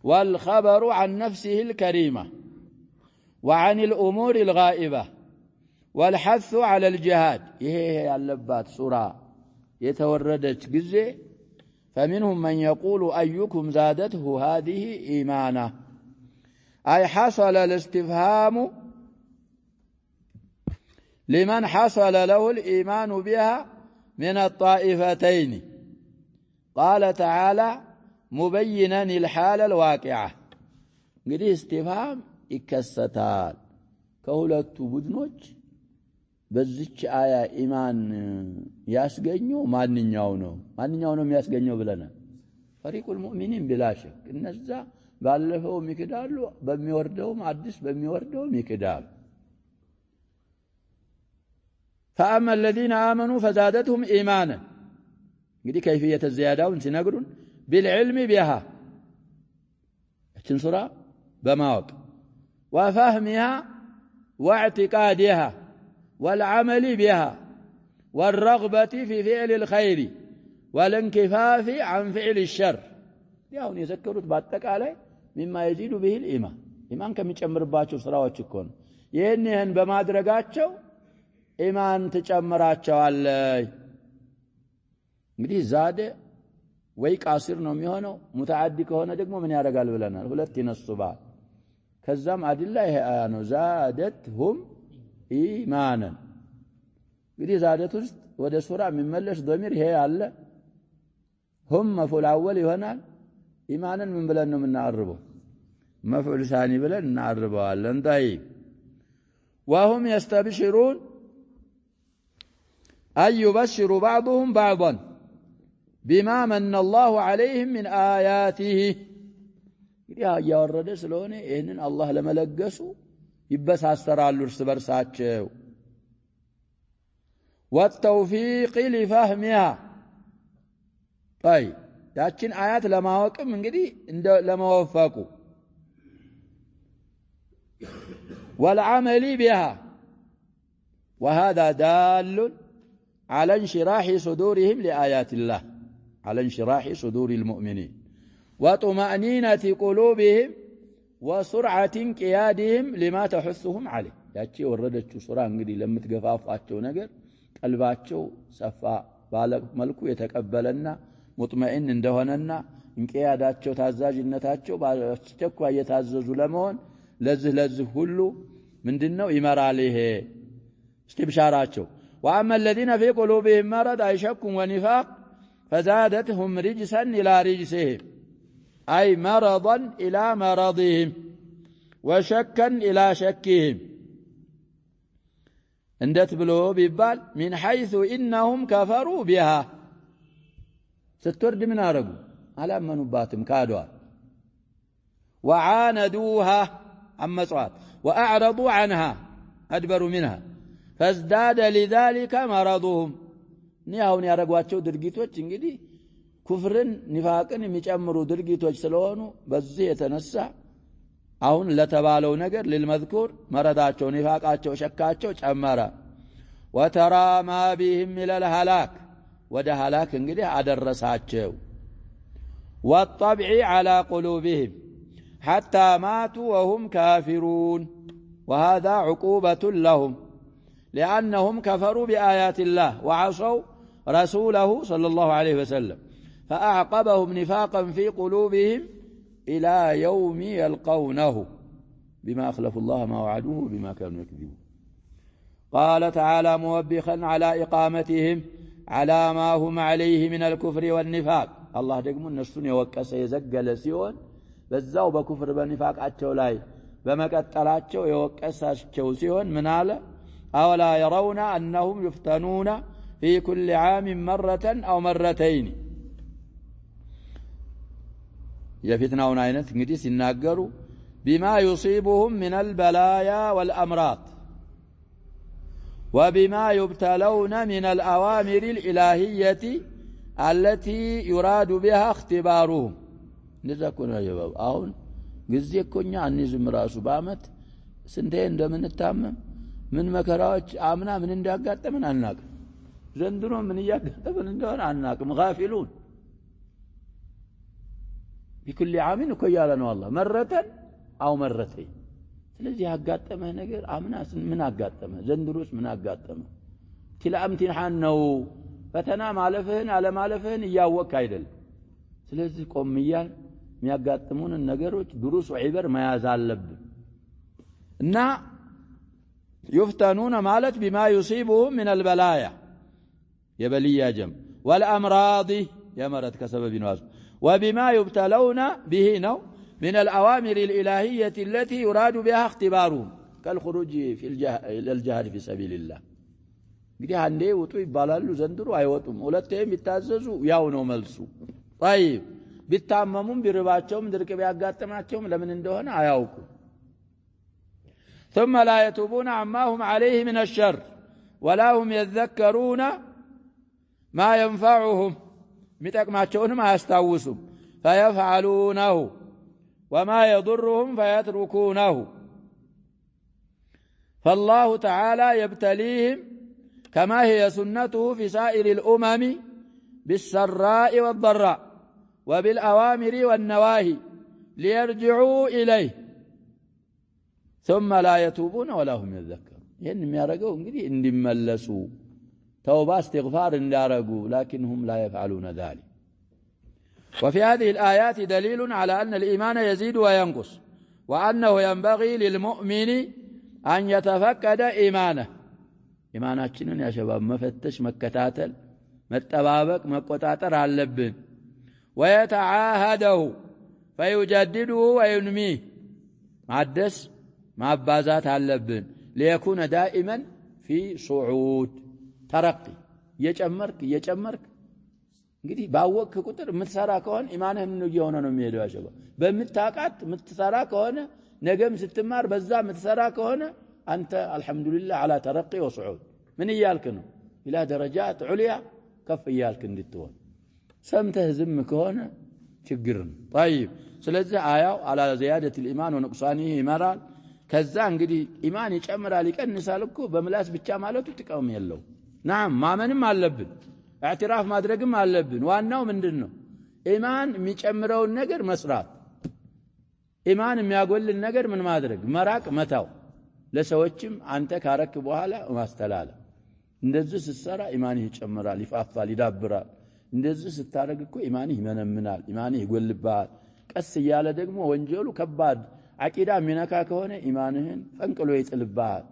والخبر عن نفسه الكريمة وعن الأمور الغائبة والحث على الجهاد ይሄ ያለባት ሱራ የተወረደች ጊዜ فمنهم من يقول أيكم زادته هذه إيمانا أي حصل الاستفهام لمن حصل له الإيمان بها من الطائفتين قال تعالى مبينا الحال الواقعة እንግዲህ استفهام ይከሰታል ከሁለቱ ቡድኖች በዚች አያ ኢማን ያስገኘው ማንኛው ነው የሚያስገኘው ብለናል ፈሪቁል ሙእሚኒን ቢላሽክ እነዛ ባለፈው ይክዳሉ በሚወርደው አዲስ በሚወርደው ይክዳሉ فأما الذين آمنوا فزادتهم إيمانا እንግዲህ كيفية الزيادة ሲነግሩን بالعلم بها እችን ሱራ በማወቅ وفهمها واعتقادها والعمل بها والرغبة في فعل الخير والانكفاف عن فعل الشر ያውን የዘከሩት በአጠቃላይ مما يزيد به الإيمان ኢማን ከሚጨምርባቸው ስራዎች እኮ ነው ይሄን በማድረጋቸው ኢማን ተጨምራቸዋለች እንግዲህ ዛደ ወይ ቃሲር ነው የሚሆነው ሙተዓዲ ከሆነ ደግሞ ምን ያደርጋል ብለናል ሁለት ይነሱባል ከዛም አድላ ይሄ አያ ነው ዛደትሁም ኢማናን እንግዲህ ዛደት ውስጥ ወደ ሱራ የሚመለስ ضمير ይሄ አለ هم مفعول اول ይሆናል ኢማንን ምን ብለን ነው የምናርበው مفعول ثاني ብለን እናርበዋለን طيب وهم يستبشرون أن يبشر بعضهم بعضا بما من الله عليهم من آياته እንግዲህ ያወረደ ስለሆነ ይሄንን አላህ ለመለገሱ ይበሳሰራሉ እርስ በርሳቸው والتوفيق لفهمها طيب ያችን አያት ለማወቅም እንግዲህ እንደ ለማወፈቁ والعمل بها وهذا دال على انشراح صدورهم لآيات الله على انشراح صدور المؤمنين وطمأنينة قلوبهم وسرعة انقيادهم لما تحثهم عليه ያቺ ወረደችው ሱራ እንግዲህ ለምትገፋፋቸው ነገር ቀልባቸው ሰፋ ባለ መልኩ የተቀበለና ሙጥመኢን እንደሆነና እንቂያዳቸው ታዛዥነታቸው ባስቸኳይ የታዘዙ ለመሆን ለዚህ ሁሉ ምንድነው ይመራል ይሄ استبشاراቸው واما الذين في قلوبهم مرض اي شك ونفاق فزادتهم رجسا الى رجسهم اي مرضا الى مرضهم وشكا الى شكهم اندت بلو بيبال من حيث إنهم كفروا بها ستورد من أرقوا على منباتم كادوا وعاندوها أما صوات وأعرضوا عنها أدبروا منها فازداد لذلك مرضهم نيهون يارقواتشو درقيتوش انجدي كفرن نفاقن ميجمرو درقيتوش سلوانو بزي يتنسى አሁን ለተባለው ነገር ለልመذكور መረዳቸው ንፋቃቸው ሸካቸው ጨመረ وترى ما بهم الى الهلاك ወደ هلاك እንግዲህ አደረሳቸው والطبع على قلوبهم حتى ماتوا وهم كافرون وهذا عقوبة لهم لأنهم كفروا بآيات الله وعصوا رسوله صلى الله عليه وسلم فأعقبهم نفاقا في قلوبهم إلى يوم يلقونه بما أخلفوا الله ما وعدوه بما كانوا يكذبون قال تعالى موبخا على إقامتهم على ما هم عليه من الكفر والنفاق الله دقمون نسون يوكس يزقل سيون بزاو بكفر بالنفاق أتشو لاي بما قتلاتشو يوكس أتشو سيون من على أولا يرون أنهم يفتنون في كل عام مرة أو مرتين يفتنون عينت انجدي سناقروا بما يصيبهم من البلايا والأمراض وبما يبتلون من الأوامر الإلهية التي يراد بها اختبارهم نذكرنا يا باب أهون قزيك كنيا عني زمراسو بامت سنتين من التامم من مكراج آمنا من انداقات من عناك زندرون من اياقات من اندون عناك مغافلون بكل عام كيالنا والله مرة أو مرتين ስለዚህ ያጋጠመህ ነገር አምናስ ምን አጋጠመህ ዘንድሮስ ምን አጋጠመህ ትላ امتحان ነው ፈተና ማለፍህን አለ ማለፍህን ያወቅ አይደል ስለዚህ ቆምያል የሚያጋጥሙን ነገሮች ድሩስ ወዒበር መያዝ አለብን እና يفتنون مالت بما يصيبهم من البلايا يبليا جم والامراض يمرض كسبب نواز وبما يبتلون به نو من الأوامر الإلهية التي يراد بها اختبارهم كالخروج إلى الجهاد في سبيل الله እንግዲህ አንዴ ወጡ ይባላሉ ዘንድሮ አይወጡም ሁለቴም ይታዘዙ ያው ነው መልሱ طيب ቢታመሙም ቢርባቸውም ድርቅ ቢያጋጥማቸውም ለምን እንደሆነ አያውቁ ثم لا يتوبون عما هم عليه من الشر ولا هم يذكرون ما ينفعهم متقماቸውንም አያስታውሱም فيفعلونه وما يضرهم فيتركونه فالله تعالى يبتليهم كما هي سنته في سائر الأمم بالسراء والضراء وبالأوامر والنواهي ليرجعوا إليه ثم لا يتوبون ولا هم يذكرون يعني يرجعون إن ملسوا توبة استغفار يرجعوا لكنهم لا يفعلون ذلك وفي هذه الآيات دليل على أن الإيمان يزيد وينقص وأنه ينبغي للمؤمن أن يتفقد إيمانه إيماناتنا يا شباب مفتش مكتاتل متبابك مكتاتر على اللبن ويتعاهده فيجدده وينميه مع الدس مع بازات على اللبن ليكون دائما في صعود ترقي يجمرك እንግዲህ ባወቅ ቁጥር ምትሰራ ከሆነ ኢማንህ ምን እየሆነ ነው የሚሄደው ያሸባ በምታቃት ምትሰራ ከሆነ ነገም ስትማር በዛ ምትሰራ ከሆነ አንተ አልহামዱሊላህ على ترقي وصعود ምን ይያልክ ነው ኢላ ደረጃት ዑሊያ ከፍ ይያልክ እንድትሆን ሰምተህ ዝም ከሆነ ችግር ነው طيب ስለዚህ አያው على زياده الايمان ونقصانه ይመራል ከዛ እንግዲህ ኢማን ይጨምራል ይቀንሳል እኮ በምላስ ብቻ ማለቱ ጥቅም የለው نعم ማመንም አለብን اعتراف ማድረግም አለብን ዋናው ምንድነው ኢማን የሚጨምረውን ነገር መስራት ኢማን የሚያጎልን ነገር ምን ማድረግ መራቅ መታው ለሰዎችም አንተ ካረክ በኋላ ማስተላለፍ እንደዚህ ስትሰራ ኢማንህ ይጨምራል ይፋፋል ይዳብራል እንደዚህ ስታረግ እኮ ኢማንህ ይመነምናል ኢማንህ ይጎልባል ቀስ ይያለ ደግሞ ወንጀሉ ከባድ አቂዳ ሚነካ ከሆነ ኢማንህን ፈንቅሎ ይጥልባል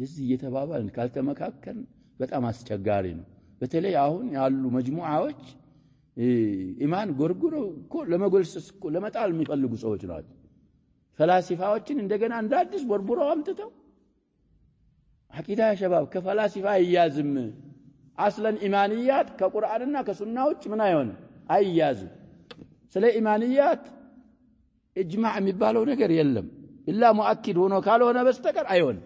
እዚህ እየተባባልን ካልተመካከርን በጣም አስቸጋሪ ነው በተለይ አሁን ያሉ መጅሙዓዎች ኢማን ጎርጉሮ እኮ ለመጎልሰስ እኮ ለመጣል የሚፈልጉ ሰዎች ናቸው ፈላሲፋዎችን እንደገና እንዳዲስ ቦርቡረው አምጥተው عقيدة يا شباب كفلاسفة يازم أصلا إيمانيات كقرآننا كسنة من أيون أيازم سلا إيمانيات إجماع مبالو نجر يلم إلا مؤكد هنا قالوا هنا بستكر أيون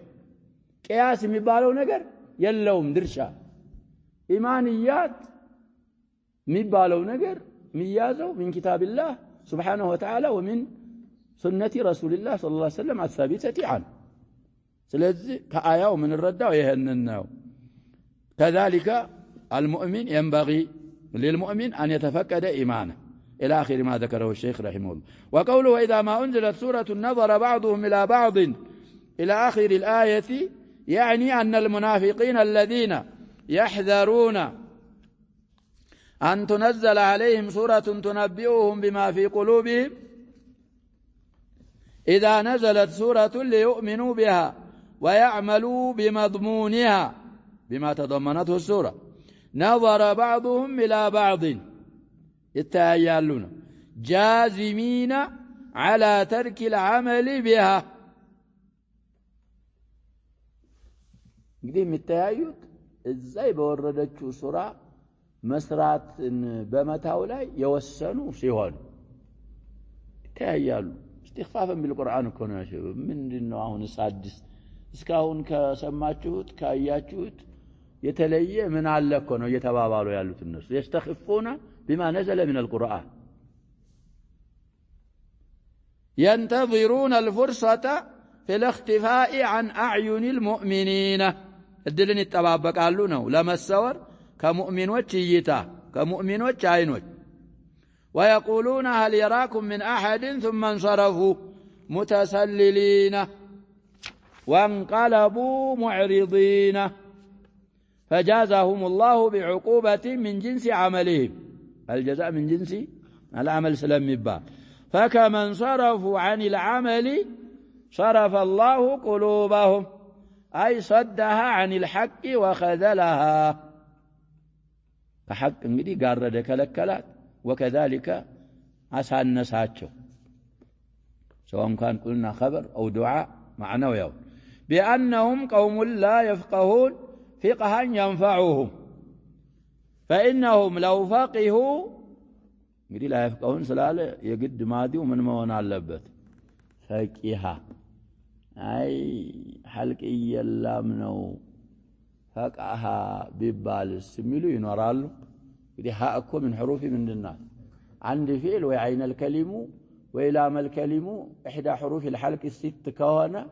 قياس مبالو نجر يلوم درشا إيمانيات مبالو نجر ميازو من كتاب الله سبحانه وتعالى ومن سنة رسول الله صلى الله عليه وسلم الثابتة عنه سلذي كآية ومن الردة ويهنناه كذلك المؤمن ينبغي للمؤمن أن يتفقد إيمانه إلى آخر ما ذكره الشيخ رحمه الله وقوله إذا ما أنزلت سورة نظر بعضهم إلى بعض إلى آخر الآية يعني أن المنافقين الذين يحذرون أن تنزل عليهم سورة تنبئهم بما في قلوبهم إذا نزلت سورة ليؤمنوا بها ويعملوا بمضمونها بما تضمنته السورة نظر بعضهم إلى بعض يتأيالون جازمين على ترك العمل بها قديم التأيد ازاي بوردتشو سورة مسرات بمتاو لاي يوسنوا سيهون يتأيالون استخفافا بالقرآن كنا يا شباب من دينه هون سادس እስካሁን ከሰማችሁት ካያችሁት የተለየ ምን አለ እኮ ነው እየተባባሉ ያሉት እነሱ يستخفون بما نزل من القرآن ينتظرون الفرصة في الاختفاء عن أعين المؤمنين الدلن يتطابقالو ነው ለመሰወር ከሙእሚኖች እይታ ከሙእሚኖች አይኖች ويقولون هل يراكم من أحد ثم انصرفوا متسللين وانقلبوا معرضين فجازهم الله بعقوبة من جنس عملهم الجزاء من جنس العمل سلم يبا فكمن صرفوا عن العمل صرف الله قلوبهم أي صدها عن الحق وخذلها فحق انجدي قارد كلكلات وكذلك عسى النساتشو سواء كان قلنا خبر أو دعاء معناه يوم بأنهم قوم لا يفقهون فقها ينفعهم فإنهم لو فقهوا يقول لا يفقهون سلالة يقد مادي ومن ما هنا اللبت فقها أي حلق إيلا منه فقها ببال السميلو ينورالو يقول هاكو من حروف من الناس عندي فعل ويعين الكلم وإلام الكلم إحدى حروف الحلق الست كهنا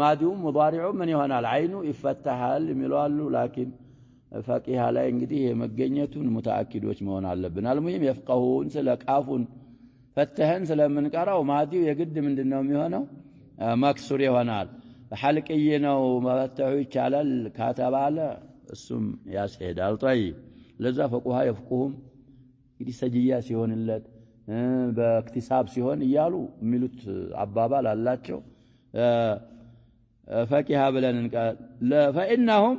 ماديوم مضارعوم من يهنا العين يفتحها الملوالو لكن فقيها لا ينقديه مجنيتون متأكدوش ما هنا اللبنا المهم يفقهون سلك عافون فتهن سلم من قرأ وماديو يقد من دنهم يهنا مكسور يهنا حلق إينا ومفتحوا يتشعل الكاتب على السم يا سيد طيب لذا فقوها يفقهم يدي سجيا سيهون اللد باكتساب سيهون يالو ملوت عبابا لالاتشو فقها بلن فإنهم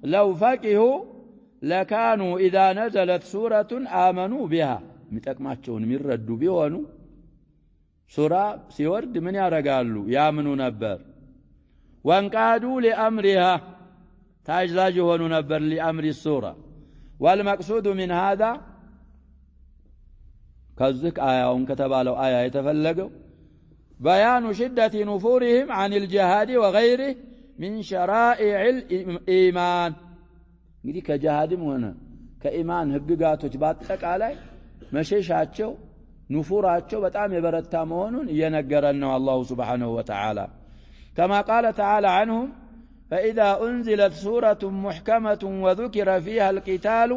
لو فقهوا لكانوا إذا نزلت سورة آمنوا بها متقماتشون من ردوا بيوانو سورة سيورد من يارقالوا يامنوا نبر وانقادوا لأمرها تاجلاجوا نبر لأمر السورة والمقصود من هذا كذلك آية وانكتب له آية يتفلقوا بيان شدة نفورهم عن الجهاد وغيره من شرائع الإيمان يدي كجهاد هنا كإيمان هققاتو جباتك علي مشيشاتشو نفوراتشو بتعام يبرتا مهونون ينقرنه الله سبحانه وتعالى كما قال تعالى عنهم فإذا أنزلت سورة محكمة وذكر فيها القتال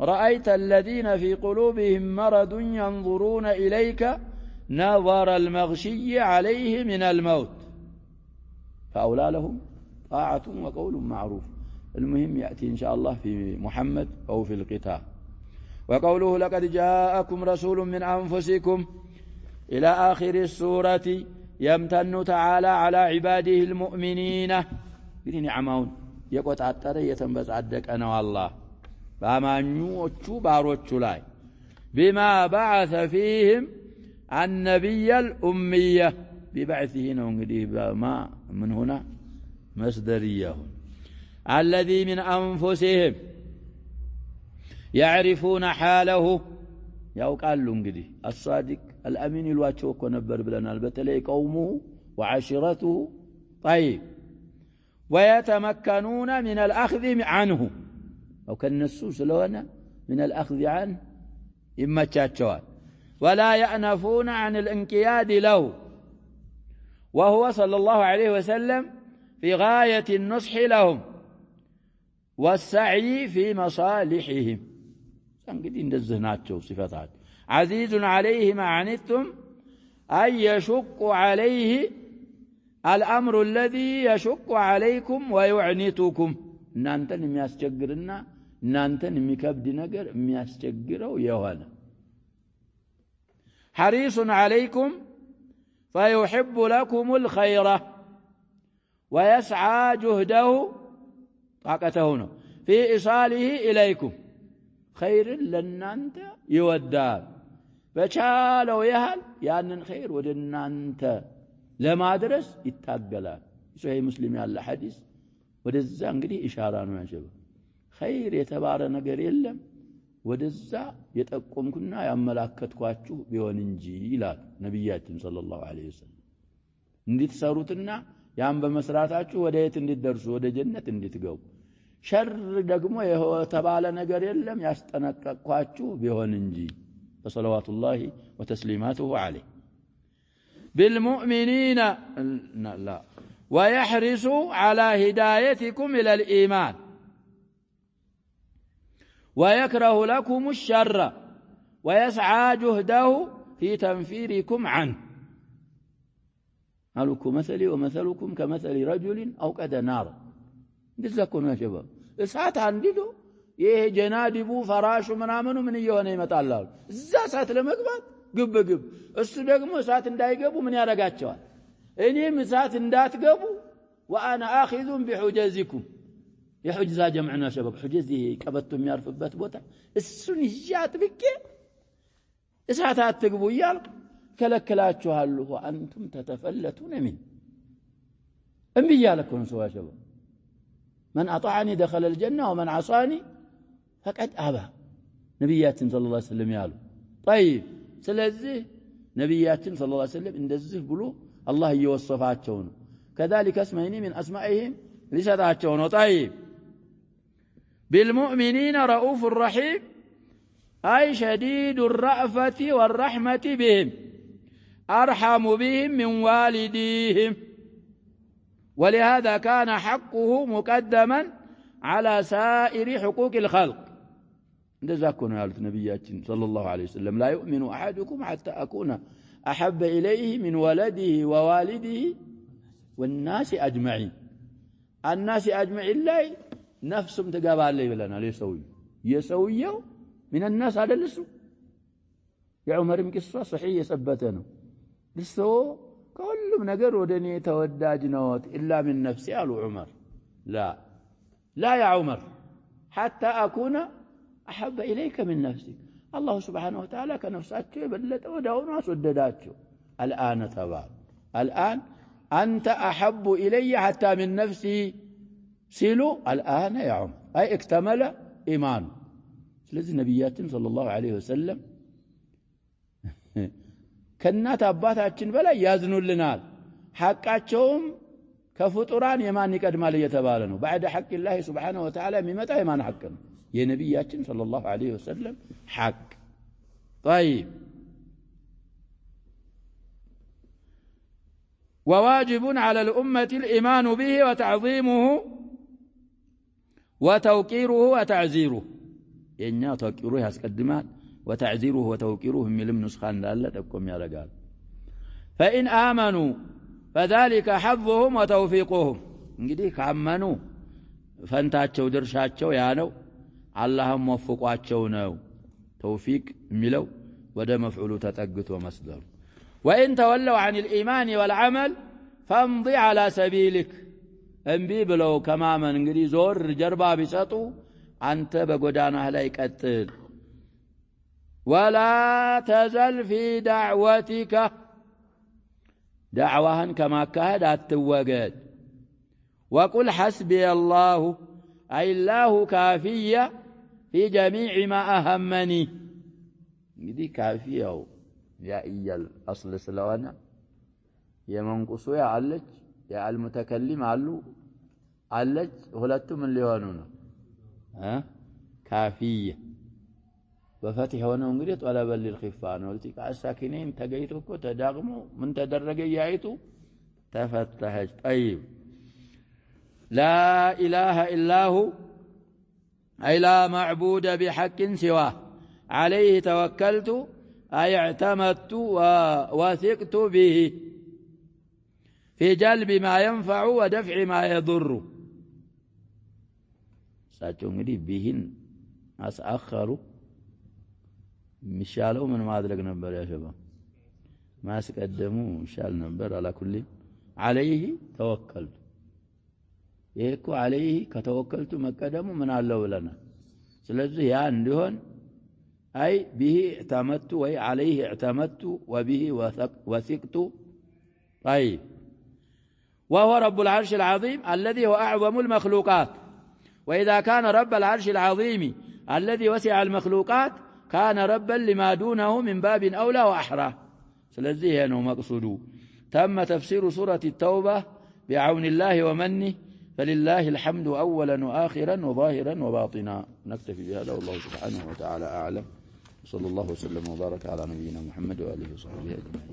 رأيت الذين في قلوبهم مرض ينظرون إليك نظر المغشي عليه من الموت فأولى لهم طاعة وقول معروف المهم يأتي إن شاء الله في محمد أو في القتال وقوله لقد جاءكم رسول من أنفسكم إلى آخر السورة يمتن تعالى على عباده المؤمنين بني نعمون يقول تعتري يتنبس عدك أنا والله فأمانيوچو باروچو لاي بما بعث فيهم النبي الأمية ببعثه نونغدي ما من هنا مصدرية الذي من أنفسهم يعرفون حاله يوقالوا انجدي الصادق الأمين الواتشو كنبر بلنا البتلي قومه وعشيرته طيب ويتمكنون من الأخذ عنه أو كالنسوس لونا من الأخذ عنه إما تشاتشوان ولا يأنفون عن الانقياد له وهو صلى الله عليه وسلم في غاية النصح لهم والسعي في مصالحهم انقدي ندزهناتشو صفاتات عزيز عليه ما عنتم أن يشق عليه الأمر الذي يشق عليكم ويعنتكم نانتن مياسجرنا نانتن ميكبد نجر مياسجرو يوانا حريص عليكم فيحب لكم الخير ويسعى جهده طاقته في إيصاله إليكم خير لنانت يودال فشالوا يهل يانن خير ودنانت لما درس يتاقلال صحيح مسلم يالله حديث ودزا انقدي إشارة نواشبه خير يتبار نقر يلم ودزا يتقومكنا يملاكتكواችሁ ቢሆን እንጂ ይላል ነብያችን ሰለላሁ ዐለይሂ ወሰለም እንድትሰሩትና ያን በመስራታችሁ ወደ የት እንድትደርሱ ወደ ጀነት እንድትገቡ ሸር ደግሞ የተባለ ነገር የለም ያስጠነቀቅኳችሁ ቢሆን እንጂ ሰለላሁ ወተስሊማቱሁ ዐለይሂ بالمؤمنين لا ويحرص على هدايتكم إلى الإيمان ويكره لكم الشر ويسعى جهده في تنفيركم عنه قالوا مثلي ومثلكم كمثل رجل أوقد نارا دزكونا يا شباب እሳት አንዲዶ ይሄ ጀናዲቡ ፈራሹ ምናምኑ ምን እየሆነ ይመጣል እዛ እሳት ለመግባት ግብግብ እሱ ደግሞ እሳት እንዳይገቡ ምን ያረጋቸዋል እኔም እሳት እንዳትገቡ وانا اخذ بحجزكم የሁጅዛ ጀምዕና شباب حجز ቀበቶ የሚያርፍበት ቦታ እሱን ይያት ብቄ እሳት አትግቡ ይያልኩ ከለከላችኋለሁ አንቱም ተተፈለቱን من እንብያለኩም ሰው شباب من أطاعني دخل الجنة ومن عصاني فقد أبى نبياتنا صلى الله عليه وسلم يالو طيب سلازه نبياتنا صلى الله عليه وسلم اندزه بلو الله يوصفاتهم كذلك اسمين من أسمائهم لسداتهم طيب بالمؤمنين رؤوف الرحيم أي شديد الرأفة والرحمة بهم أرحم بهم من والديهم ولهذا كان حقه مقدما على سائر حقوق الخلق ذاكنا قالت نبياتنا صلى الله عليه وسلم لا يؤمن أحدكم حتى أكون أحب إليه من ولده ووالده والناس أجمعين الناس أجمعين لا نفسهم تقابل عليه لنا يسويه من الناس هذا لسه يا عمر مكسوا صحيح يثبتنا لسه كلهم نقر ودني توداج نوت إلا من نفسي قالوا عمر لا يا عمر حتى أكون أحب إليك من نفسك الله سبحانه وتعالى كنفسك بلت ودونه سدداتك الآن تبع الآن أنت أحب إلي حتى من نفسي سيلو الآن يا عمر أي اكتمل إيمان لذي نبياتنا صلى الله عليه وسلم ከናት አባታችን በላይ ያዝኑልናል ሐቃቸውም ከፍጡራን የማን ይቀድማል እየተባለ ነው بعد حق الله سبحانه وتعالى የሚመጣ የማን ሐቅ ነው የነብያችን صلى الله عليه وسلم حق طيب وواجب على الأمة الإيمان به وتعظيمه وتوقيره وتعزيره የኛ ተወቂሩ ያስቀድማል وتعزيره وتوقيره من نسخان لا تقوم يا رجال فإن آمنوا فذلك حظهم وتوفيقهم እንግዲህ ካመኑ ፈንታቸው ድርሻቸው ያ ነው አላህም ወፍቋቸው ነው ተውፊቅ የሚለው ወደ መፍዑሉ ተጠግቶ መስደሩ وإن تولوا عن الإيمان والعمل فامضي على سبيلك እንቢ ብለው ከማመን እንግዲህ ዞር ጀርባ ቢሰጡ አንተ በጎዳናህ ላይ ቀጥል ولا تزل في دعوتك دعوهن كما كهد أتوجد وقل حسبي الله أي الله كافية في جميع ما أهمني دي كافية يا إيال أصل سلوانا يا منقصو يا علج يا المتكلم علج هلتو من ليوانونا كافية بفتح ونونغري طلبا للخفان والتك الساكنين تجيتك تداغمو من تدرج يعيتو تفتحج طيب لا إله إلا هو أي لا معبود بحق سواه عليه توكلت أي اعتمدت ووثقت به في جلب ما ينفع ودفع ما يضر ساتونغري بهن أسأخروا مشالو من ما أدرك نبر يا شباب ما سقدموا مشال نبر على كل عليه توكلت يكو عليه كتوكلت مقدموا من الله لنا سلازي يا اندهون أي به اعتمدت وي عليه اعتمدت وبه وثقت طيب وهو رب العرش العظيم الذي هو أعظم المخلوقات وإذا كان رب العرش العظيم الذي وسع المخلوقات كان ربا لما دونه من باب أولى وأحرى سلازي أنه مقصود تم تفسير سورة التوبة بعون الله ومنه فلله الحمد أولا وآخرا وظاهرا وباطنا نكتفي بهذا والله سبحانه وتعالى أعلم صلى الله وسلم وبارك على نبينا محمد وآله وصحبه أجمعين.